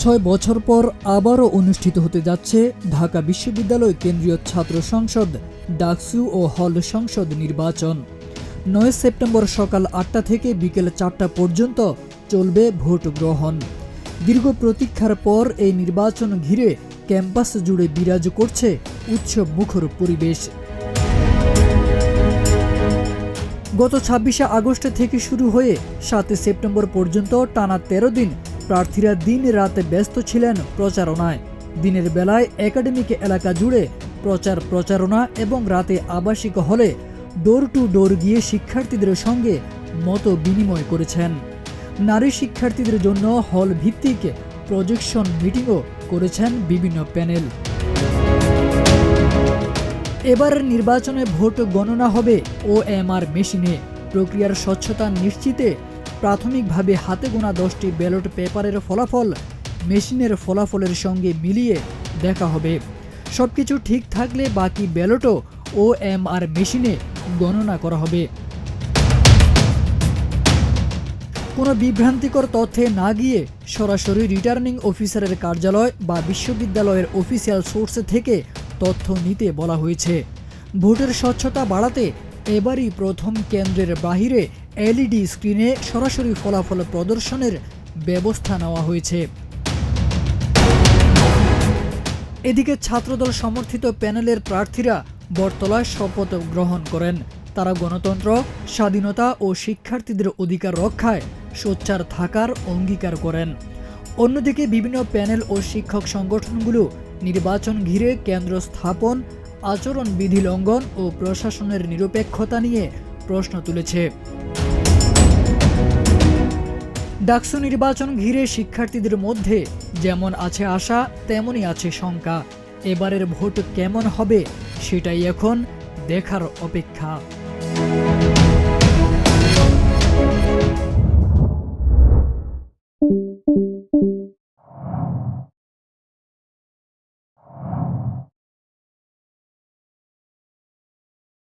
৬ বছর পর আবারও অনুষ্ঠিত হতে যাচ্ছে ঢাকা বিশ্ববিদ্যালয় কেন্দ্রীয় ছাত্র সংসদ ডাকসু ও হল সংসদ নির্বাচন। ৯ সেপ্টেম্বর সকাল ৮টা থেকে বিকেল ৪টা পর্যন্ত চলবে ভোট গ্রহণ। দীর্ঘ প্রতীক্ষার পর এই নির্বাচন ঘিরে ক্যাম্পাস জুড়ে বিরাজ করছে উৎসব মুখর পরিবেশ। গত ২৬শে আগস্ট থেকে শুরু হয়ে ৭ সেপ্টেম্বর পর্যন্ত টানা ১৩ দিন প্রার্থীরা দিন রাতে ব্যস্ত ছিলেন প্রচারণায়। দিনের বেলায় একাডেমিক এলাকা জুড়ে প্রচারণা এবং রাতে আবাসিক হলে ডোর টু ডোর গিয়ে শিক্ষার্থীদের সঙ্গে মত বিনিময় করেছেন। নারী শিক্ষার্থীদের জন্য হল ভিত্তিক প্রজেকশন মিটিংও করেছেন বিভিন্ন প্যানেল। এবারের নির্বাচনে ভোট গণনা হবে OMR মেশিনে। প্রক্রিয়ার স্বচ্ছতা নিশ্চিতে প্রাথমিকভাবে হাতে গোনা 10টি ব্যালট পেপারের ফলাফল মেশিনের ফলাফলের সঙ্গে মিলিয়ে দেখা হবে। সবকিছু ঠিক থাকলে বাকি ব্যালটও OMR মেশিনে গণনা করা হবে। কোনো বিভ্রান্তিকর তথ্যে না গিয়ে সরাসরি রিটার্নিং অফিসারের কার্যালয় বা বিশ্ববিদ্যালয়ের অফিসিয়াল সোর্স থেকে তথ্য নিতে বলা হয়েছে। ভোটের স্বচ্ছতা বাড়াতে এবারই প্রথম কেন্দ্রের বাহিরে LED স্ক্রিনে সরাসরি ফলাফল প্রদর্শনের ব্যবস্থা নেওয়া হয়েছে। এদিকে ছাত্রদল সমর্থিত প্যানেলের প্রার্থীরা বটতলায় শপথ গ্রহণ করেন। তারা গণতন্ত্র, স্বাধীনতা ও শিক্ষার্থীদের অধিকার রক্ষায় সোচ্চার থাকার অঙ্গীকার করেন। অন্যদিকে বিভিন্ন প্যানেল ও শিক্ষক সংগঠনগুলো নির্বাচন ঘিরে কেন্দ্র স্থাপন, আচরণবিধি লঙ্ঘন ও প্রশাসনের নিরপেক্ষতা নিয়ে প্রশ্ন তুলেছে। ডাকসু নির্বাচন ঘিরে শিক্ষার্থীদের মধ্যে যেমন আছে আশা, তেমনই আছে শঙ্কা। এবারের ভোট কেমন হবে সেটাই এখন দেখার অপেক্ষা।